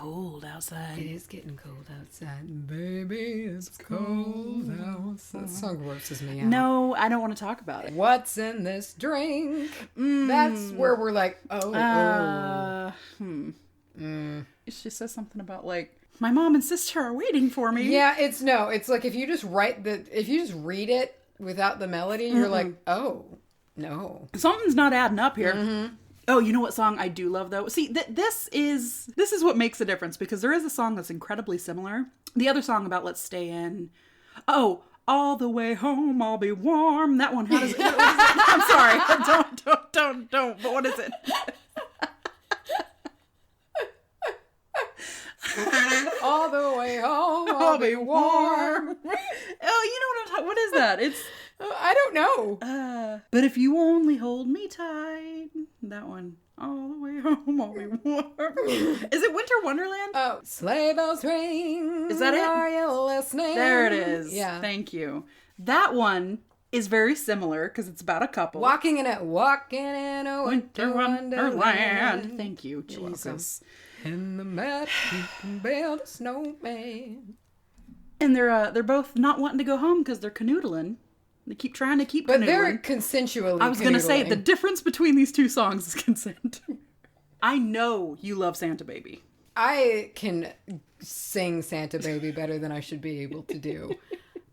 cold outside. It is getting cold outside. Baby, it's cold outside. That song grosses me out. No, I don't want to talk about it. What's in this drink? That's where we're like, She says something about like, my mom and sister are waiting for me. Yeah, it's like if you just read it without the melody, you're like, oh, no. Something's not adding up here. Mm-hmm. Oh, you know what song I do love though? See, this is what makes a difference, because there is a song that's incredibly similar. The other song about let's stay in. Oh, all the way home, I'll be warm. That one. How does it? I'm sorry. Don't. But what is it? All the way home, I'll be warm. Oh, you know what I'm talking. What is that? It's. I don't know. But if you only hold me tight. That one. All the way home, I'll be warm. Is it Winter Wonderland? Oh, sleigh bells ring. Is that it? Are you listening? There it is. Yeah. Thank you. That one is very similar because it's about a couple. Walking in a winter wonderland. Thank you, Jesus. And the mat can build a snowman. And they're both not wanting to go home because they're canoodling. They keep trying to keep canoodling. But they're consensually I was going to say, the difference between these two songs is consent. I know you love Santa Baby. I can sing Santa Baby better than I should be able to do.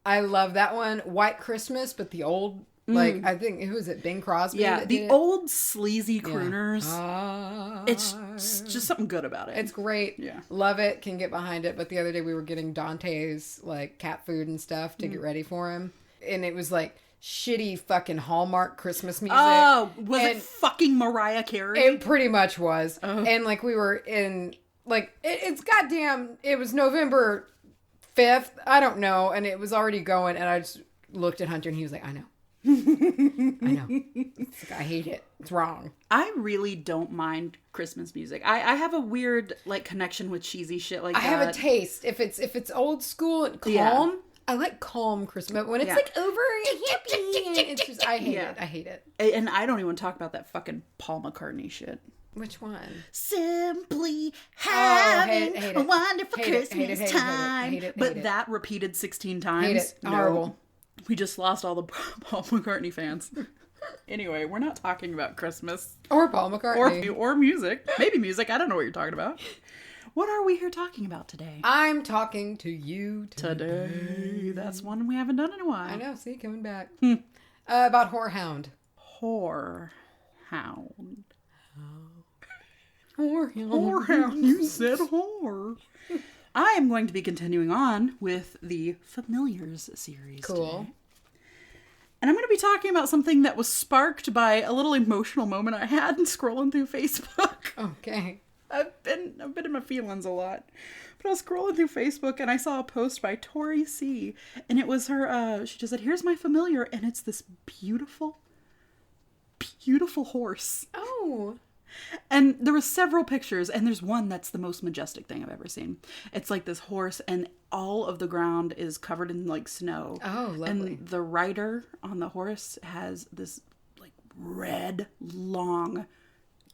I love that one. White Christmas, but the old, like, I think, who was it? Bing Crosby? Yeah, the old sleazy crooners. Yeah. It's just something good about it. It's great. Yeah. Love it. Can get behind it. But the other day we were getting Dante's, like, cat food and stuff to get ready for him. And it was like shitty fucking Hallmark Christmas music. Oh, was it fucking Mariah Carey? It pretty much was. Oh. And like we were in, like, it's goddamn, it was November 5th. I don't know. And it was already going. And I just looked at Hunter and he was like, I know. I know. It's like, I hate it. It's wrong. I really don't mind Christmas music. I have a weird, like, connection with cheesy shit like that. I have a taste. If it's old school and calm. Yeah. I like calm Christmas. When it's like over hippie, it's just, I hate it. I hate it. And I don't even talk about that fucking Paul McCartney shit. Which one? Simply having hate it. A wonderful Hate Christmas time. Hate it. But that repeated 16 times. Hate it. No. Horrible. We just lost all the Paul McCartney fans. Anyway, we're not talking about Christmas. Or Paul McCartney. Or music. Maybe music. I don't know what you're talking about. What are we here talking about today? I'm talking to you today. That's one we haven't done in a while. I know. See, coming back. About Whorehound. Whorehound. Whorehound. You said whore. I am going to be continuing on with the Familiars series. Cool. Today. And I'm going to be talking about something that was sparked by a little emotional moment I had in scrolling through Facebook. Okay. I've been in my feelings a lot. But I was scrolling through Facebook and I saw a post by Tori C. And it was her, she just said, here's my familiar. And it's this beautiful, beautiful horse. Oh. And there were several pictures. And there's one that's the most majestic thing I've ever seen. It's like this horse and all of the ground is covered in like snow. Oh, lovely. And the rider on the horse has this like red, long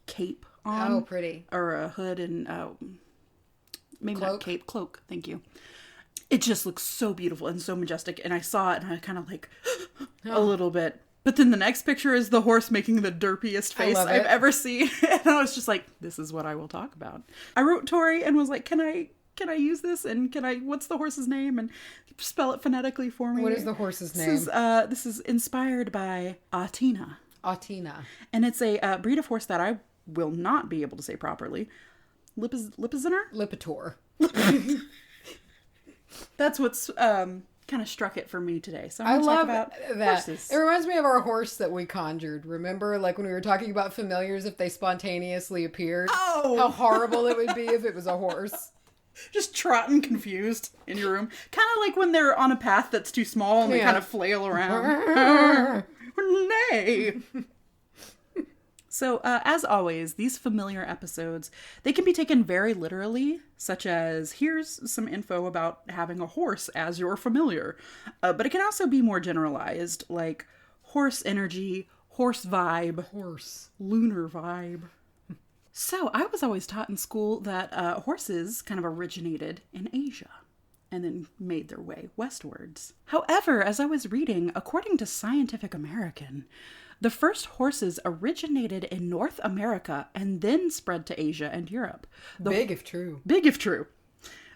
cape on. Oh, pretty. Or a hood and maybe cloak. Not cape, cloak. Thank you. It just looks so beautiful and so majestic. And I saw it and I kind of like a little bit. But then the next picture is the horse making the derpiest face I've ever seen. And I was just like, this is what I will talk about. I wrote Tori and was like, can I use this? And what's the horse's name? And spell it phonetically for me. What is the horse's name? This is inspired by Atina. Atina. And it's a breed of horse that I will not be able to say properly. Lipiziner? Lipitor. That's what's kind of struck it for me today. So I'm going to talk about that. horses. It reminds me of our horse that we conjured. Remember, like when we were talking about familiars, if they spontaneously appeared? Oh! How horrible it would be if it was a horse. Just trotting confused in your room. Kind of like when they're on a path that's too small and they kind of flail around. Nay! So, as always, these familiar episodes, they can be taken very literally, such as, here's some info about having a horse as your familiar. But it can also be more generalized, like horse energy, horse vibe, Horse. lunar vibe. So I was always taught in school that horses kind of originated in Asia and then made their way westwards. However, as I was reading, according to Scientific American, the first horses originated in North America and then spread to Asia and Europe. Big if true. Big if true.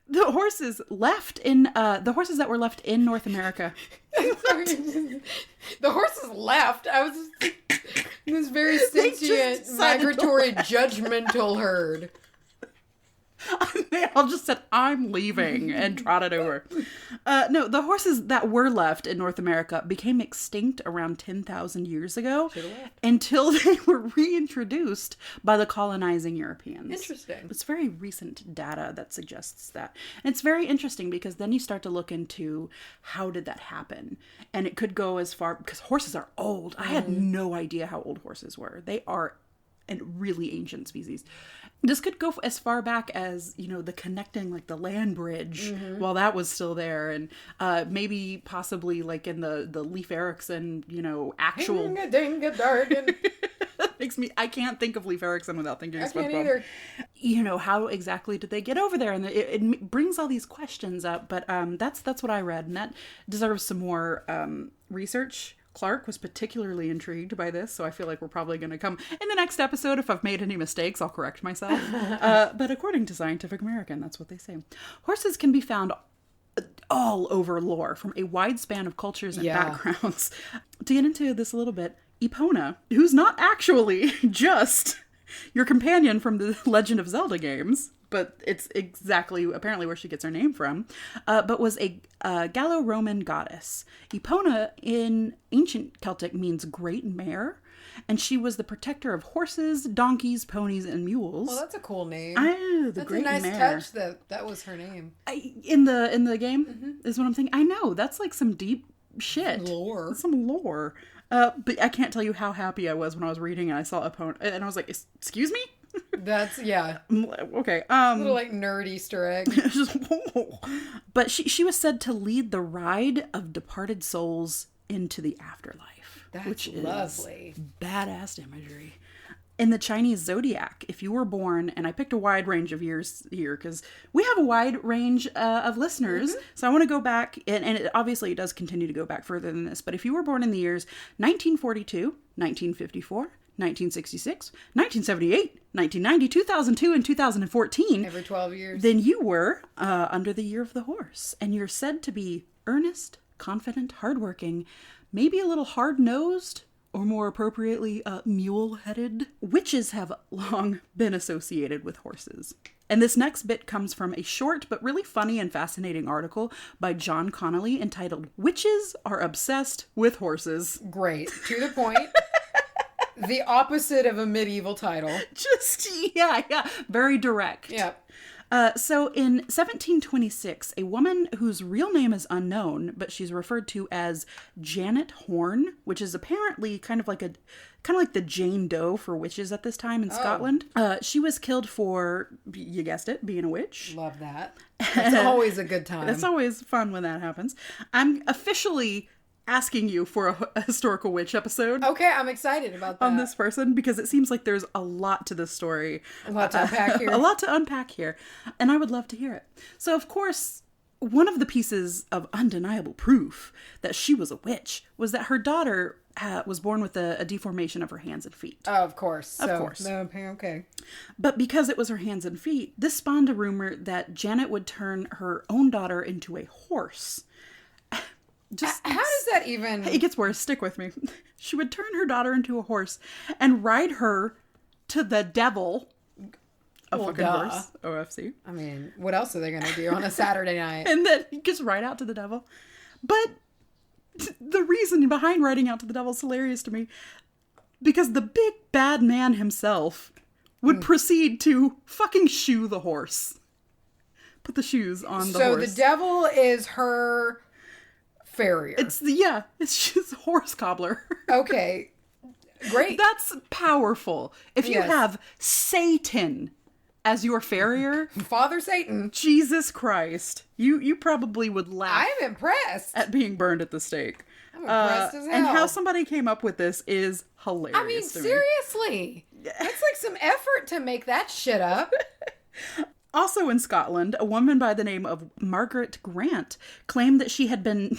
The horses that were left in North America. The horses left. I was this very sentient, migratory, judgmental herd. They all just said, I'm leaving, and trotted over. No, the horses that were left in North America became extinct around 10,000 years ago until they were reintroduced by the colonizing Europeans. Interesting. It's very recent data that suggests that. And it's very interesting because then you start to look into how did that happen? And it could go as far, because horses are old. I had no idea how old horses were. They are a really ancient species. This could go as far back as, the connecting, like the land bridge while that was still there. And maybe possibly like in the Leif Erikson, actual... I can't think of Leif Erikson without thinking of SpongeBob. I can't either. How exactly did they get over there? And it brings all these questions up. But that's what I read. And that deserves some more research. Clark was particularly intrigued by this, so I feel like we're probably going to come in the next episode. If I've made any mistakes, I'll correct myself. But according to Scientific American, that's what they say. Horses can be found all over lore from a wide span of cultures and backgrounds. To get into this a little bit, Epona, who's not actually just your companion from the Legend of Zelda games, but it's exactly apparently where she gets her name from, but was a Gallo-Roman goddess. Epona in ancient Celtic means great mare, and she was the protector of horses, donkeys, ponies, and mules. Well, that's a cool name. That's a nice touch that was her name. In the game is what I'm thinking. I know, that's like some deep shit. Lore. Some lore. But I can't tell you how happy I was when I was reading and I saw Epona, and I was like, excuse me? That's, yeah. Okay. Little, like, nerd Easter egg. But she was said to lead the ride of departed souls into the afterlife. That's lovely. Badass imagery. In the Chinese zodiac, if you were born, and I picked a wide range of years here because we have a wide range of listeners, so I want to go back, and it does continue to go back further than this, but if you were born in the years 1942, 1954, 1966, 1978, 1990, 2002, and 2014. Every 12 years. Then you were under the year of the horse, and you're said to be earnest, confident, hardworking, maybe a little hard-nosed, or more appropriately, mule-headed. Witches have long been associated with horses. And this next bit comes from a short but really funny and fascinating article by John Connolly entitled, "Witches Are Obsessed with Horses." Great. To the point. The opposite of a medieval title. Just, yeah. Very direct. Yep. So in 1726, a woman whose real name is unknown, but she's referred to as Janet Horne, which is apparently kind of like the Jane Doe for witches at this time in Scotland. She was killed for, you guessed it, being a witch. Love that. It's always a good time. It's always fun when that happens. I'm officially asking you for a historical witch episode. Okay, I'm excited about that. On this person, because it seems like there's a lot to this story. A lot to unpack here. A lot to unpack here. And I would love to hear it. So, of course, one of the pieces of undeniable proof that she was a witch was that her daughter was born with a deformation of her hands and feet. Oh, of course. Of course. Okay. But because it was her hands and feet, this spawned a rumor that Janet would turn her own daughter into a horse. How does that even... It gets worse. Stick with me. She would turn her daughter into a horse and ride her to the devil. Horse. OFC. I mean, what else are they going to do on a Saturday night? And then just ride out to the devil. But the reason behind riding out to the devil is hilarious to me. Because the big bad man himself would proceed to fucking shoe the horse. Put the shoes on the horse. So the devil is her... farrier. It's just horse cobbler. Okay. Great. That's powerful. If you have Satan as your farrier, Father Satan, Jesus Christ, you probably would laugh. I'm impressed at being burned at the stake. I'm impressed as hell. And how somebody came up with this is hilarious. I mean, seriously. That's like some effort to make that shit up. Also in Scotland, a woman by the name of Margaret Grant claimed that she had been...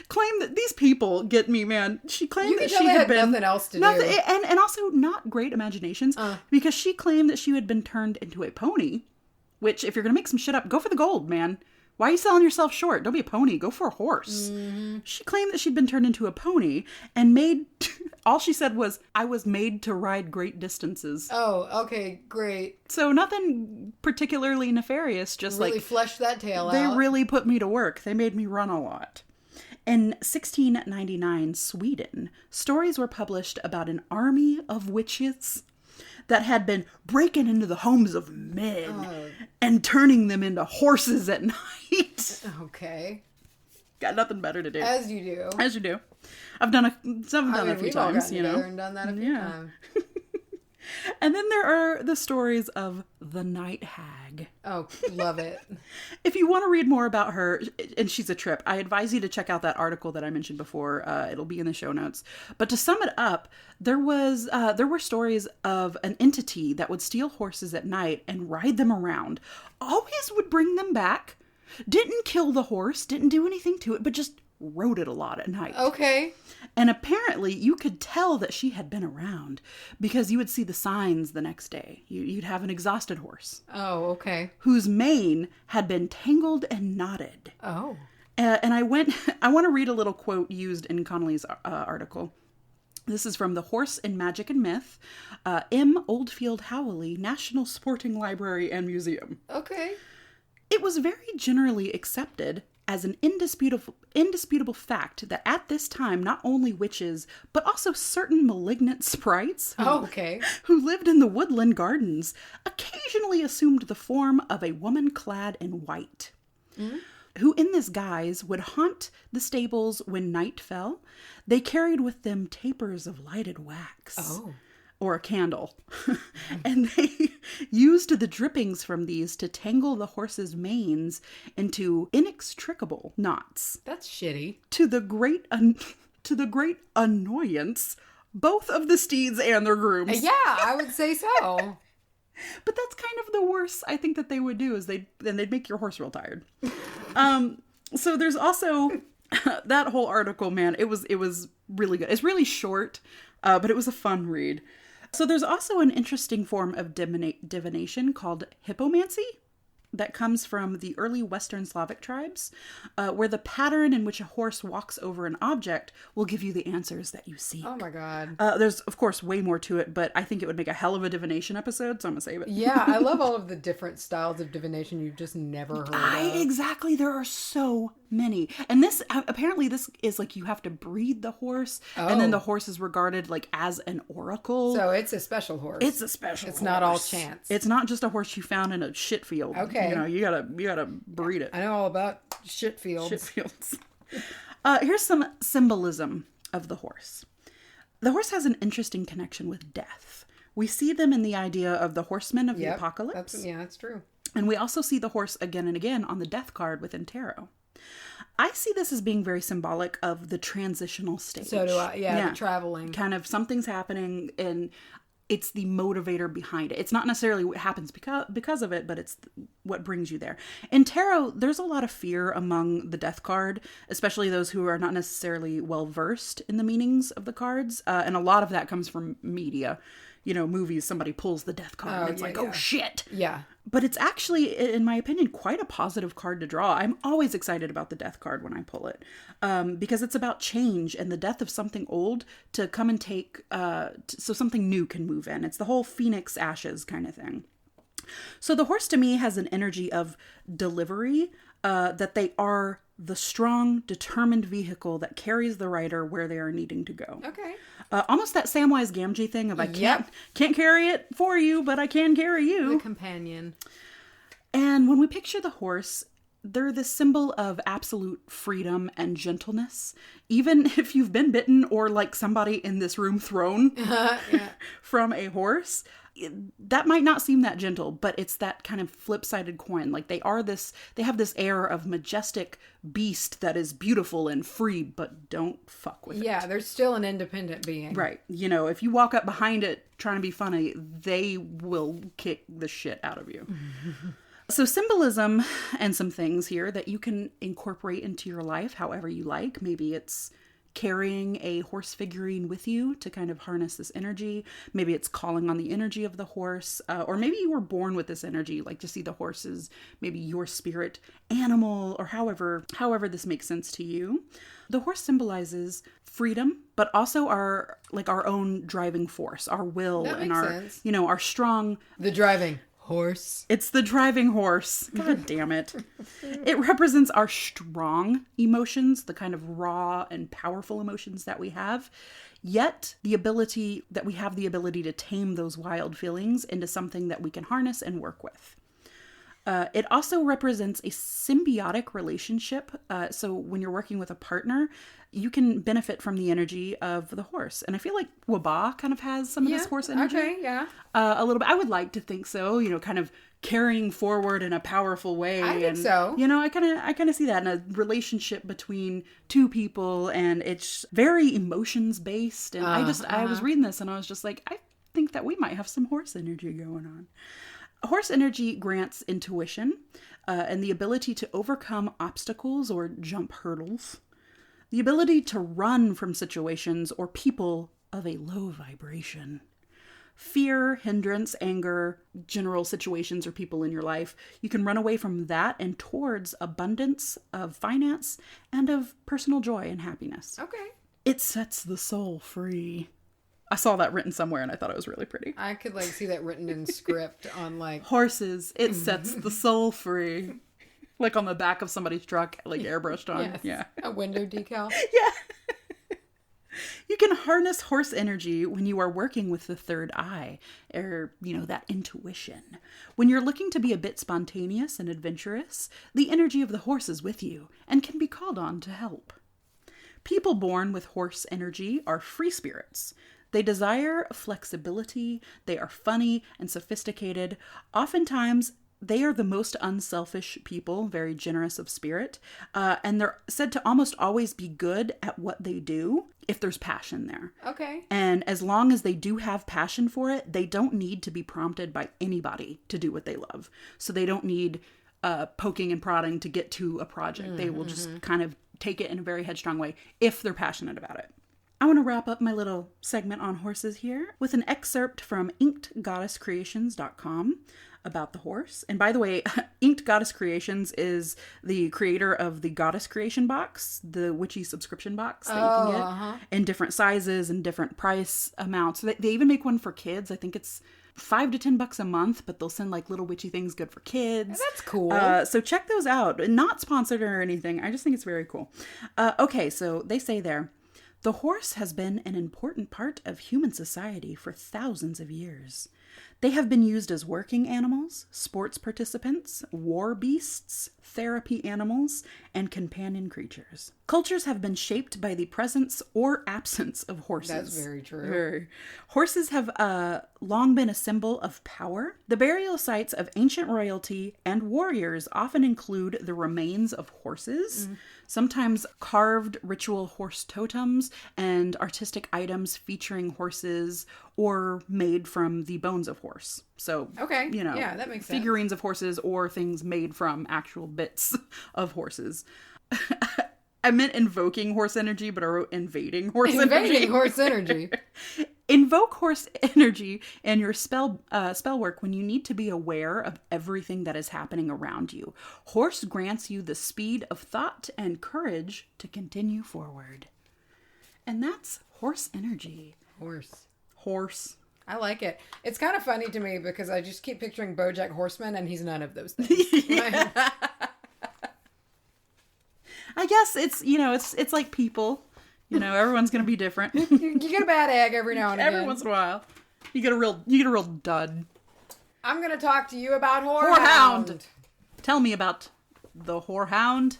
claimed that these people get me, man. She claimed that she had been... nothing else to do. And also not great imaginations, because she claimed that she had been turned into a pony, which, if you're going to make some shit up, go for the gold, man. Why are you selling yourself short? Don't be a pony. Go for a horse. Mm-hmm. She claimed that she'd been turned into a pony and made... all she said was, I was made to ride great distances. Oh, okay, great. So nothing particularly nefarious, just really fleshed that tail out. They really put me to work. They made me run a lot. In 1699, Sweden, stories were published about an army of witches that had been breaking into the homes of men and turning them into horses at night. Okay. Got nothing better to do. As you do. As you do. I've done that a few times, you know. And done that a few times. And then there are the stories of the night hag. Oh, love it. If you want to read more about her, and she's a trip, I advise you to check out that article that I mentioned before. It'll be in the show notes. But to sum it up, there were stories of an entity that would steal horses at night and ride them around. Always would bring them back. Didn't kill the horse, didn't do anything to it, but just rode it a lot at night. Okay. And apparently you could tell that she had been around because you would see the signs the next day. You'd have an exhausted horse. Oh, okay. Whose mane had been tangled and knotted. Oh. And I want to read a little quote used in Connolly's article. This is from the Horse in Magic and Myth, M. Oldfield Howley, National Sporting Library and Museum. Okay. It was very generally accepted as an indisputable fact that at this time, not only witches, but also certain malignant sprites who lived in the woodland gardens occasionally assumed the form of a woman clad in white, who in this guise would haunt the stables when night fell. They carried with them tapers of lighted wax. Or a candle. And they used the drippings from these to tangle the horses' manes into inextricable knots. That's shitty. To the great annoyance both of the steeds and their grooms. Yeah, I would say so. But that's kind of the worst I think that they would do is they'd make your horse real tired. So there's also that whole article, man, it was really good. It's really short, but it was a fun read. So there's also an interesting form of divination called hippomancy that comes from the early Western Slavic tribes, where the pattern in which a horse walks over an object will give you the answers that you seek. Oh my God. There's, of course, way more to it, but I think it would make a hell of a divination episode, so I'm going to save it. Yeah, I love all of the different styles of divination you've just never heard of. Exactly. There are so many. And this, apparently this is like you have to breed the horse, and then the horse is regarded like as an oracle. So it's a special horse. It's a special horse. It's not all chance. It's not just a horse you found in a shit field. Okay. You know, you gotta breed it. I know all about shit fields. Shit fields. Here's some symbolism of the horse. The horse has an interesting connection with death. We see them in the idea of the horsemen of the apocalypse. That's true. And we also see the horse again and again on the death card within tarot. I see this as being very symbolic of the transitional stage. So do I. Yeah, the traveling. Kind of something's happening and it's the motivator behind it. It's not necessarily what happens because of it, but it's what brings you there. In tarot, there's a lot of fear among the death card, especially those who are not necessarily well versed in the meanings of the cards. And a lot of that comes from media. You know, movies, somebody pulls the death card and it's oh shit. Yeah. But it's actually, in my opinion, quite a positive card to draw. I'm always excited about the death card when I pull it. Because it's about change and the death of something old to come and take, so something new can move in. It's the whole phoenix ashes kind of thing. So the horse to me has an energy of delivery, that they are the strong, determined vehicle that carries the rider where they are needing to go. Okay. Almost that Samwise Gamgee thing of I can't carry it for you, but I can carry you. The companion. And when we picture the horse, they're the symbol of absolute freedom and gentleness. Even if you've been bitten or like somebody in this room thrown from a horse, that might not seem that gentle, but it's that kind of flip-sided coin. Like they have this air of majestic beast that is beautiful and free, but don't fuck with it. Yeah, they're still an independent being. Right. You know, if you walk up behind it trying to be funny, they will kick the shit out of you. So symbolism and some things here that you can incorporate into your life however you like. Maybe it's carrying a horse figurine with you to kind of harness this energy. Maybe it's calling on the energy of the horse, or maybe you were born with this energy, like to see the horse as maybe your spirit animal, or however this makes sense to you. The horse symbolizes freedom, but also our own driving force, our will, that and makes our sense. our strong. The driving horse. It's the driving horse. God damn it. It represents our strong emotions, the kind of raw and powerful emotions that we have. Yet we have the ability to tame those wild feelings into something that we can harness and work with. It also represents a symbiotic relationship. So when you're working with a partner, you can benefit from the energy of the horse. And I feel like Wabah kind of has some of this horse energy. Okay, yeah. A little bit. I would like to think so, kind of carrying forward in a powerful way. I think so. I kind of see that in a relationship between two people, and it's very emotions based. And I was reading this and I was just like, I think that we might have some horse energy going on. Horse energy grants intuition and the ability to overcome obstacles or jump hurdles, the ability to run from situations or people of a low vibration, fear, hindrance, anger, general situations or people in your life. You can run away from that and towards abundance of finance and of personal joy and happiness. Okay. It sets the soul free. I saw that written somewhere and I thought it was really pretty. I could see that written in script on horses, it sets the soul free. Like on the back of somebody's truck, airbrushed on. Yes. Yeah. A window decal. Yeah. You can harness horse energy when you are working with the third eye, or, that intuition. When you're looking to be a bit spontaneous and adventurous, the energy of the horse is with you and can be called on to help. People born with horse energy are free spirits. They desire flexibility, they are funny and sophisticated. Oftentimes, they are the most unselfish people, very generous of spirit, and they're said to almost always be good at what they do if there's passion there. Okay. And as long as they do have passion for it, they don't need to be prompted by anybody to do what they love. So they don't need poking and prodding to get to a project. They will just kind of take it in a very headstrong way if they're passionate about it. I want to wrap up my little segment on horses here with an excerpt from inkedgoddesscreations.com about the horse. And by the way, Inked Goddess Creations is the creator of the Goddess Creation box, the witchy subscription box that you can get in different sizes and different price amounts. They even make one for kids. I think it's $5 to $10 a month, but they'll send little witchy things good for kids. That's cool. So check those out. Not sponsored or anything. I just think it's very cool. Okay, so they say there, the horse has been an important part of human society for thousands of years. They have been used as working animals, sports participants, war beasts, therapy animals, and companion creatures. Cultures have been shaped by the presence or absence of horses. That's very true. Horses have long been a symbol of power. The burial sites of ancient royalty and warriors often include the remains of horses, sometimes carved ritual horse totems and artistic items featuring horses or made from the bones of horse. So, okay. Yeah, that makes sense. Figurines of horses or things made from actual bits of horses. I meant invoking horse energy, but I wrote invading horse energy. Invading horse energy. Invoke horse energy in your spell work when you need to be aware of everything that is happening around you. Horse grants you the speed of thought and courage to continue forward. And that's horse energy. Horse. I like it. It's kind of funny to me because I just keep picturing BoJack Horseman and he's none of those things. Yeah. I guess it's like people. Everyone's gonna be different. You get a bad egg every now and again. Every once in a while. You get a real dud. I'm gonna talk to you about Horehound. Tell me about the Horehound.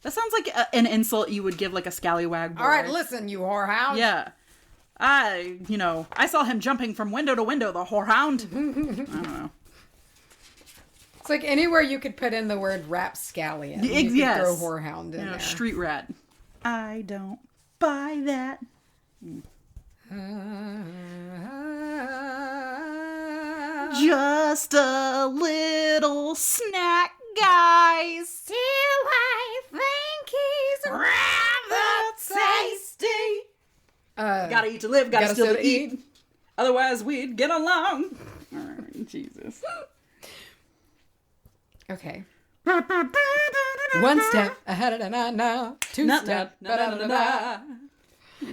That sounds like an insult you would give a scallywag boy. All right, listen, you whorehound. Yeah. I saw him jumping from window to window, the whorehound. I don't know. It's like anywhere you could put in the word rapscallion. You could throw whorehound in there. Street rat. I don't buy that. Just a little snack, guys. Still, I think he's rather tasty. Gotta eat to live, gotta still to eat. Otherwise, we'd get along. All right, Jesus. Okay. One step ahead of the now. Two step.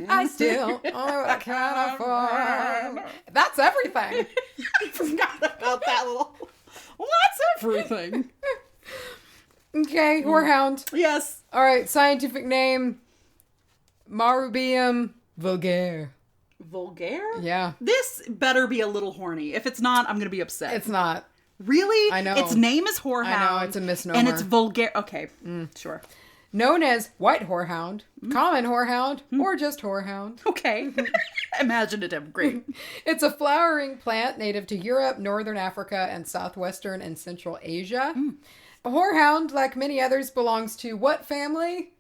I still I can't afford. That's everything. I forgot about that little. What's everything? Okay, whorehound. Yes. All right, scientific name. Marubium vulgare. Vulgare? Yeah. This better be a little horny. If it's not, I'm gonna be upset. It's not. Really? I know. Its name is Whorehound. I know, it's a misnomer. And it's vulgare. Okay, sure. Known as white whorehound, common whorehound, or just whorehound. Okay. Imaginative. Great. It's a flowering plant native to Europe, Northern Africa, and Southwestern and Central Asia. A whorehound, like many others, belongs to what family?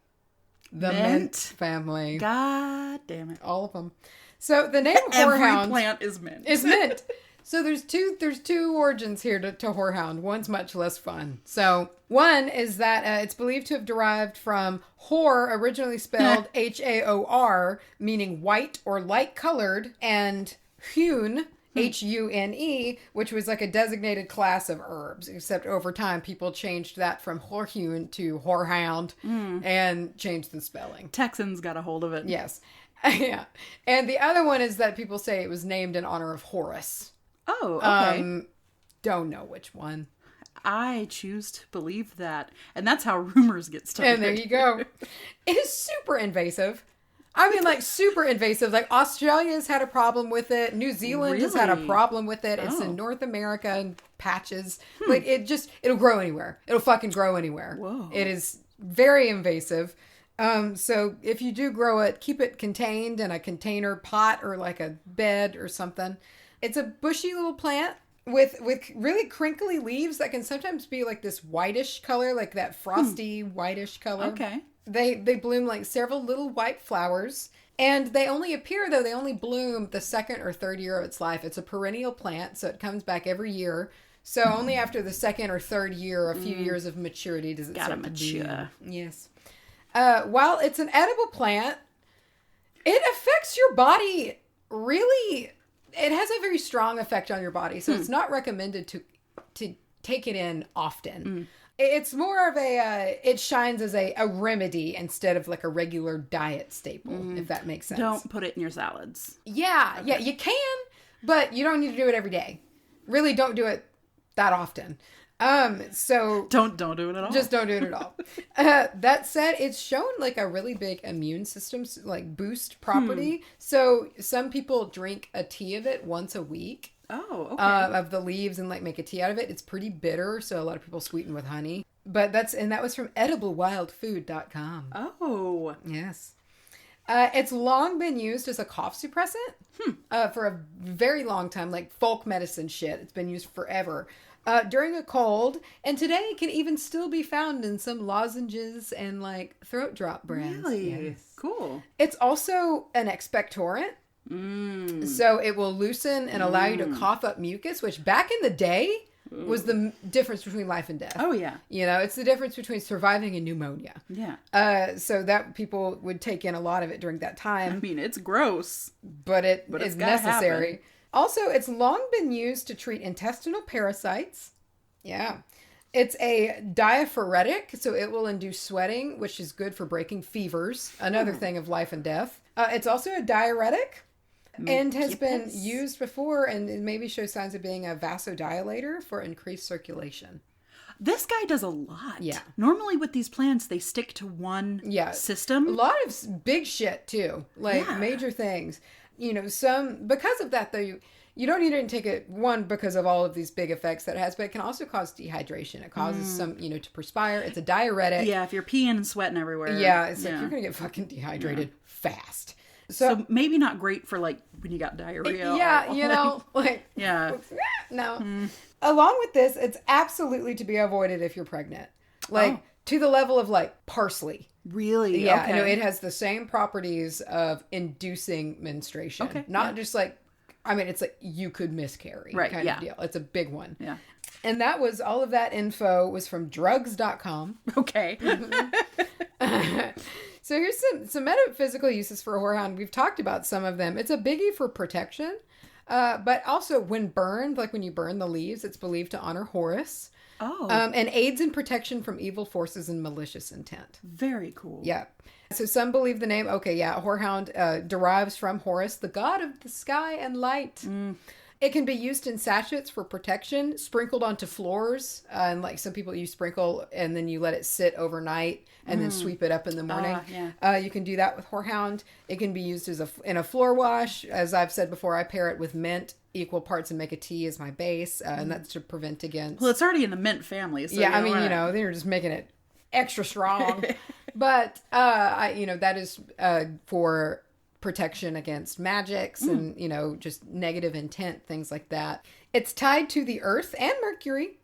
The mint family. God damn it. All of them. So the name Every whorehound plant is mint. is mint. So there's two origins here to whorehound. One's much less fun. So one is that it's believed to have derived from whore, originally spelled Haor, meaning white or light colored, and hewn, Hune, which was like a designated class of herbs. Except over time, people changed that from whorehewn to whorehound and changed the spelling. Texans got a hold of it. Yes. Yeah. And the other one is that people say it was named in honor of Horus. Oh, okay. Don't know which one. I choose to believe that. And that's how rumors get started. And there you go. It is super invasive. I mean, like, super invasive. Like, Australia's had a problem with it. New Zealand has had a problem with it. It's in North America in patches. Like, it'll grow anywhere. It'll fucking grow anywhere. Whoa. It is very invasive. So if you do grow it, keep it contained in a container pot or like a bed or something. It's a bushy little plant with really crinkly leaves that can sometimes be like this whitish color, like that frosty whitish color. Okay. They bloom like several little white flowers, and they only bloom the second or third year of its life. It's a perennial plant, so it comes back every year. So only after the second or third year, a few years of maturity, does it start to mature. Yes. While it's an edible plant, it affects your body really. It has a very strong effect on your body, so it's not recommended to take it in often. It's more of it shines as a remedy instead of like a regular diet staple, if that makes sense. Don't put it in your salads. Yeah, okay. Yeah, you can, but you don't need to do it every day. Really don't do it that often. So don't do it at all. Just don't do it at all. That said, it's shown like a really big immune system like boost property. So some people drink a tea of it once a week. Oh, okay. Of the leaves and like make a tea out of it. It's pretty bitter, so a lot of people sweeten with honey. But that was from ediblewildfood.com. Oh. Yes. It's long been used as a cough suppressant for a very long time, like folk medicine shit. It's been used forever. During a cold, and today it can even still be found in some lozenges and like throat drop brands. Really? Yes. Cool. It's also an expectorant. So it will loosen and allow you to cough up mucus, which back in the day was the difference between life and death. Oh, yeah. You know, it's the difference between surviving and pneumonia. Yeah. So that people would take in a lot of it during that time. I mean, it's gross. But it is necessary. Happen. Also, it's long been used to treat intestinal parasites. Yeah. It's a diaphoretic, so it will induce sweating, which is good for breaking fevers. Another thing of life and death. It's also a diuretic and has been used before and maybe shows signs of being a vasodilator for increased circulation. This guy does a lot. Yeah. Normally with these plants, they stick to one system. A lot of big shit, too. Like, major things. You know, because of that, though, you don't need to take it, one, because of all of these big effects that it has, but it can also cause dehydration. It causes some, to perspire. It's a diuretic. Yeah, if you're peeing and sweating everywhere. Yeah, it's like you're going to get fucking dehydrated fast. So maybe not great for like when you got diarrhea. Yeah, or, you know, like yeah. No. Along with this, it's absolutely to be avoided if you're pregnant. Like to the level of like parsley. Really? Yeah, Okay. no, it has the same properties of inducing menstruation. Okay. Not just like, I mean, it's like you could miscarry kind of deal. It's a big one. Yeah. And that was, all of that info was from drugs.com. Okay. So here's some metaphysical uses for a whorehound. We've talked about some of them. It's a biggie for protection. But also when burned, like when you burn the leaves, it's believed to honor Horus. Oh. And aids in protection from evil forces and malicious intent. Very cool. Yeah. So some believe the name, whorehound derives from Horus, the god of the sky and light. It can be used in sachets for protection, sprinkled onto floors. And like some people, you sprinkle and then you let it sit overnight and then sweep it up in the morning. You can do that with whorehound. It can be used as in a floor wash. As I've said before, I pair it with mint, equal parts, and make a tea as my base. And that's to prevent against... Well, it's already in the mint family. So yeah, I mean, they were just making it extra strong. But, that is for protection against magics and, just negative intent, things like that. It's tied to the earth and Mercury.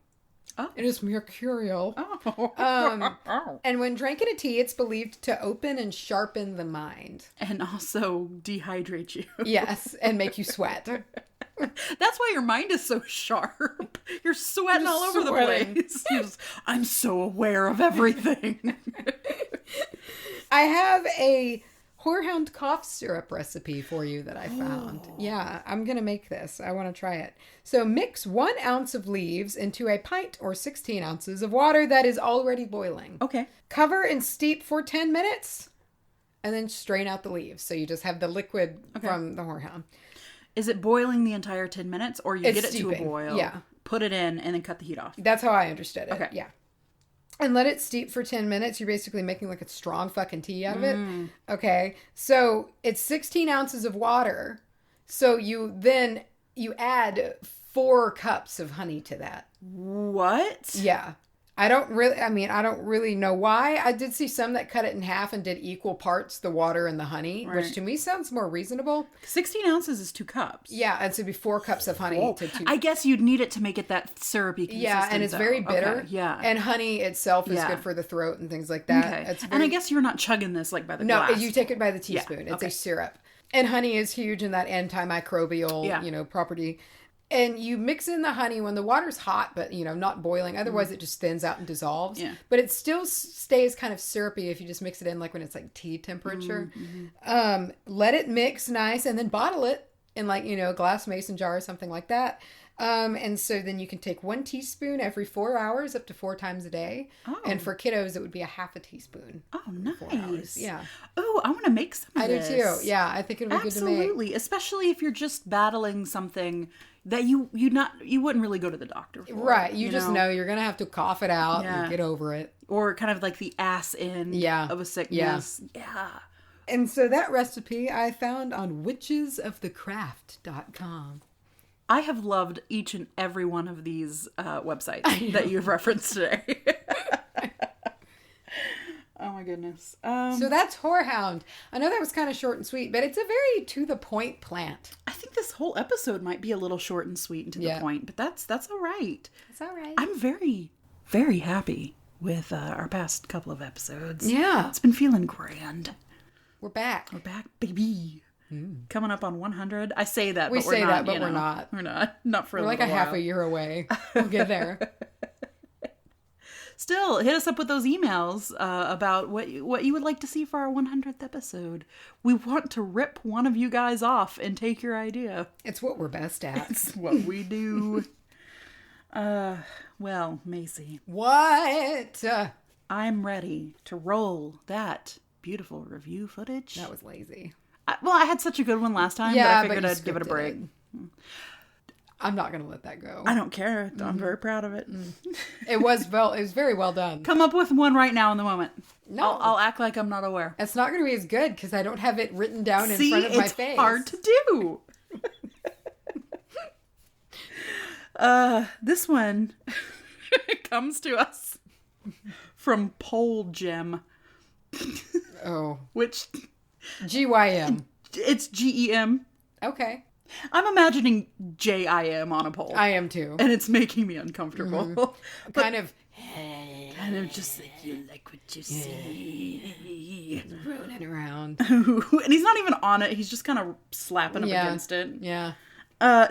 Oh. It is mercurial. Oh. And when drank in a tea, it's believed to open and sharpen the mind. And also dehydrate you. Yes, and make you sweat. That's why your mind is so sharp. You're sweating all over the place. I'm so aware of everything. I have a whorehound cough syrup recipe for you that I found. Yeah, I'm going to make this. I want to try it. So mix 1 ounce of leaves into a pint or 16 ounces of water that is already boiling. Okay. Cover and steep for 10 minutes and then strain out the leaves. So you just have the liquid from the whorehound. Is it boiling the entire 10 minutes or you get it to a boil? Yeah. Put it in and then cut the heat off. That's how I understood it. Okay. Yeah. And let it steep for 10 minutes. You're basically making like a strong fucking tea out of it. Okay. So it's 16 ounces of water. So you add 4 cups of honey to that. What? Yeah. I don't really know why. I did see some that cut it in half and did equal parts the water and the honey, which to me sounds more reasonable. 16 ounces is 2 cups. Yeah, and so it'd be 4 cups of honey to 2. I guess you'd need it to make it that syrupy consistency. Yeah, and it's very bitter. Okay, yeah. And honey itself is good for the throat and things like that. Okay. And I guess you're not chugging this like by the glass. No, you take it by the teaspoon. It's a syrup. And honey is huge in that antimicrobial, property. And you mix in the honey when the water's hot, but, not boiling. Otherwise, it just thins out and dissolves. Yeah. But it still stays kind of syrupy if you just mix it in like when it's like tea temperature. Let it mix nice and then bottle it in like, a glass mason jar or something like that. And so then you can take 1 teaspoon every 4 hours up to 4 times a day. Oh. And for kiddos, it would be a half a teaspoon. Oh, nice. Yeah. Oh, I want to make some of this. I do too. Yeah, I think it'll be good to make. Absolutely. Especially if you're just battling something that you wouldn't really go to the doctor for. Right. You just know you're going to have to cough it out and get over it. Or kind of like the ass end of a sickness. Yeah. And so that recipe I found on witchesofthecraft.com. I have loved each and every one of these websites that you've referenced today. Oh my goodness. So that's whorehound. I know that was kind of short and sweet, but it's a very to the point plant. I think this whole episode might be a little short and sweet and to the point, but that's all right. It's all right. I'm very, very happy with our past couple of episodes. Yeah. It's been feeling grand. We're back. We're back, baby. Coming up on 100. I say that, but we're not. We're not. We're not. Not for a little while. We're like a half a year away. We'll get there. Still, hit us up with those emails about what you would like to see for our 100th episode. We want to rip one of you guys off and take your idea. It's what we're best at. It's what we do. Well, Macy. What? I'm ready to roll that beautiful review footage. That was lazy. I had such a good one last time, but I figured I'd give it a break. I'm not going to let that go. I don't care. I'm very proud of it. It was very well done. Come up with one right now in the moment. No. I'll act like I'm not aware. It's not going to be as good because I don't have it written down in front of my face. It's hard to do. This one comes to us from Pole Gem. Oh. Which... GYM. It's GEM. Okay. I'm imagining JIM on a pole. I am too. And it's making me uncomfortable. Mm-hmm. Kind of just like, you like what you see. rolling around. And he's not even on it. He's just kind of slapping up against it. Yeah.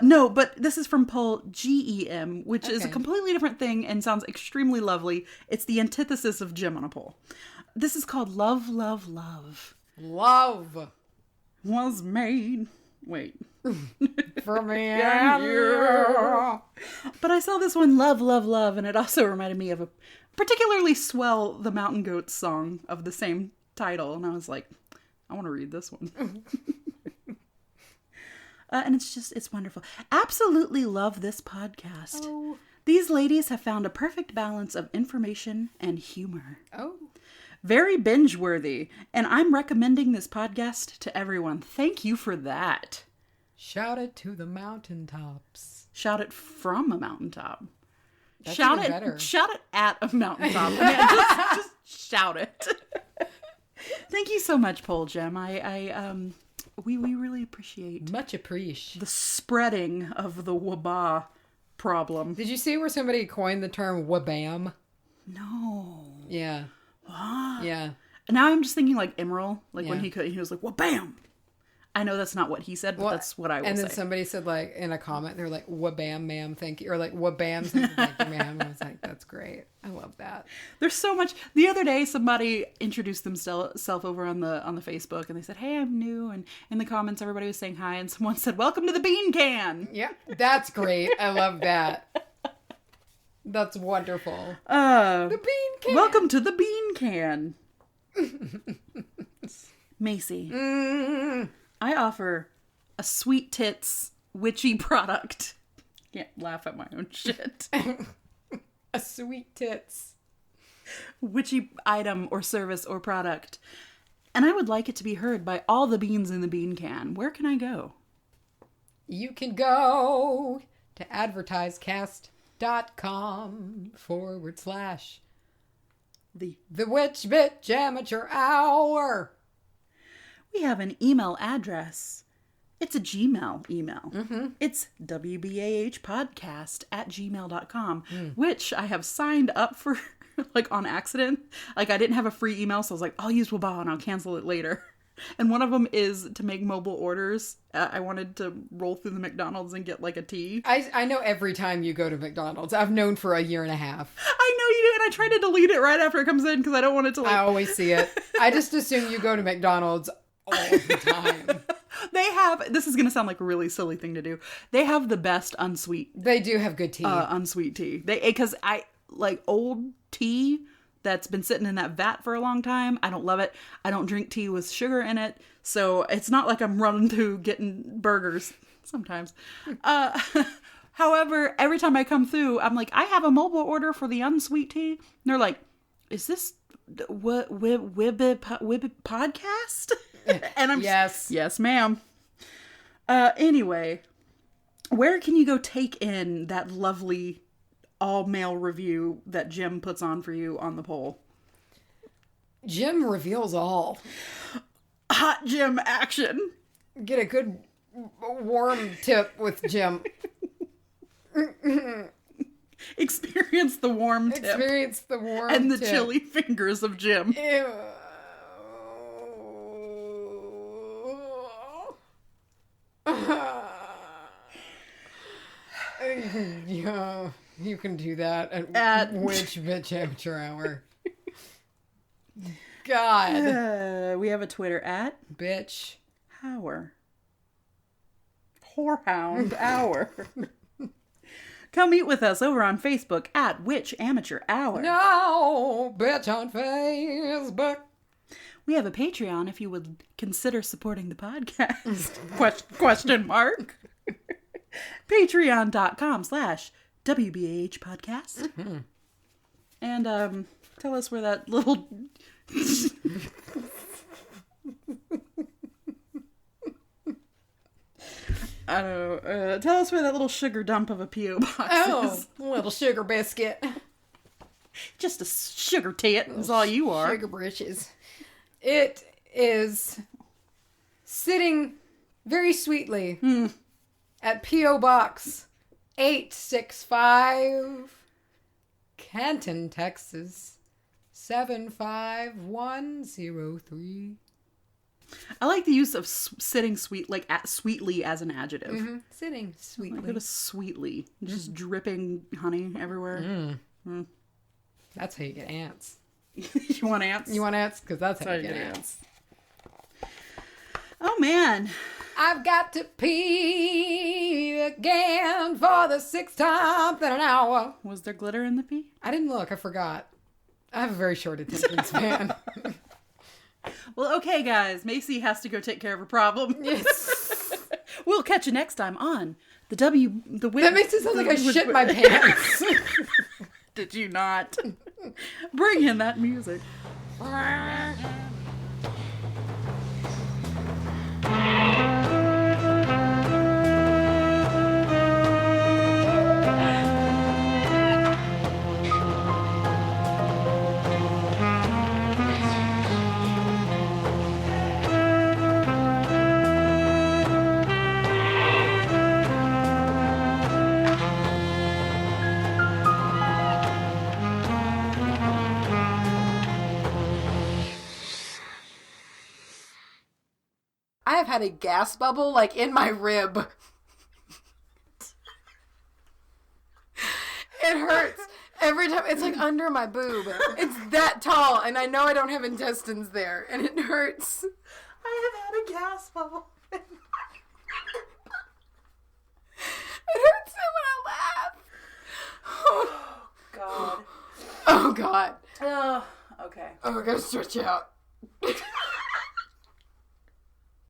No, but this is from pole GEM, which is a completely different thing and sounds extremely lovely. It's the antithesis of Jim on a pole. This is called Love, Love, Love. Love was made. Wait. For me and you. But I saw this one, Love, Love, Love, and it also reminded me of a particularly swell The Mountain Goats song of the same title. And I was like, I want to read this one. And it's wonderful. Absolutely love this podcast. Oh. These ladies have found a perfect balance of information and humor. Oh. Very binge-worthy, and I'm recommending this podcast to everyone. Thank you for that. Shout it to the mountaintops. Shout it from a mountaintop. That's shout even it better. Shout it at a mountaintop. just shout it. Thank you so much, Pole Gem. We really appreciate Much appreciate the spreading of the wabah problem. Did you see where somebody coined the term wabam? No. Yeah. What? Yeah. Now I'm just thinking like Emerald, like when he was like, wabam. I know that's not what he said, but that's what I will say. And then somebody said, like, in a comment, they're like, wabam, ma'am, thank you. Or like, wabam, thank you, ma'am. And I was like, that's great. I love that. There's so much. The other day, somebody introduced themselves over on the Facebook, and they said, hey, I'm new. And in the comments, everybody was saying hi, and someone said, welcome to the bean can. Yeah, that's great. I love that. That's wonderful. The bean can. Welcome to the bean can. Macy. I offer a sweet tits witchy product. Can't laugh at my own shit. A sweet tits witchy item or service or product. And I would like it to be heard by all the beans in the bean can. Where can I go? You can go to advertisecast.com / the Witch Bitch Amateur Hour. We have an email address. It's a Gmail email. Mm-hmm. It's wbahpodcast@gmail.com, which I have signed up for, like, on accident. Like, I didn't have a free email, so I was like, I'll use wabah and I'll cancel it later. And one of them is to make mobile orders. I wanted to roll through the McDonald's and get, like, a tea. I know every time you go to McDonald's. I've known for a year and a half. I know you do, and I try to delete it right after it comes in because I don't want it to, like... I always see it. I just assume you go to McDonald's all the time. They have, this is going to sound like a really silly thing to do. They have the best unsweet. They do have good tea. Unsweet tea. Because I like old tea that's been sitting in that vat for a long time. I don't love it. I don't drink tea with sugar in it. So it's not like I'm running through getting burgers sometimes. However, every time I come through, I'm like, I have a mobile order for the unsweet tea. And they're like, is this wbahpodcast? And I'm yes, ma'am. Anyway, where can you go take in that lovely all-male review that Jim puts on for you on the poll? Jim reveals all. Hot Jim action. Get a good warm tip with Jim. Experience the warm tip. Experience the warm and the tip. chilly fingers of Jim. Ew. Yeah, you can do that at Witch Bitch Amateur Hour. God. We have a Twitter at Bitch Hour. Horehound Hour. Come meet with us over on Facebook at Witch Amateur Hour. No, bitch on Facebook. We have a Patreon if you would consider supporting the podcast. Question mark. Patreon.com/wbahpodcast. Mm-hmm. And tell us where that little... I don't know. Tell us where that little sugar dump of a P.O. box is. Little sugar biscuit. Just a sugar tit is all you are. Sugar britches. It is sitting very sweetly at P.O. Box 865, Canton, Texas 75103. I like the use of sitting sweet, like sweetly as an adjective. Mm-hmm. Sitting sweetly. Like, go to sweetly, just dripping honey everywhere. That's how you get ants. You want ants? You want ants? Because that's how you get ants. Oh man, I've got to pee again for the 6th time in an hour. Was there glitter in the pee? I didn't look. I forgot. I have a very short attention span. Well, okay, guys. Macy has to go take care of her problem. Yes. We'll catch you next time on the That makes it sound like I shit my pants. Did you not? Bring in that music. I have had a gas bubble like in my rib. It hurts every time. It's like under my boob. It's that tall, and I know I don't have intestines there, and it hurts. I have had a gas bubble. It hurts so when I laugh. God. Oh, God. Oh, okay. Oh, I gotta stretch out.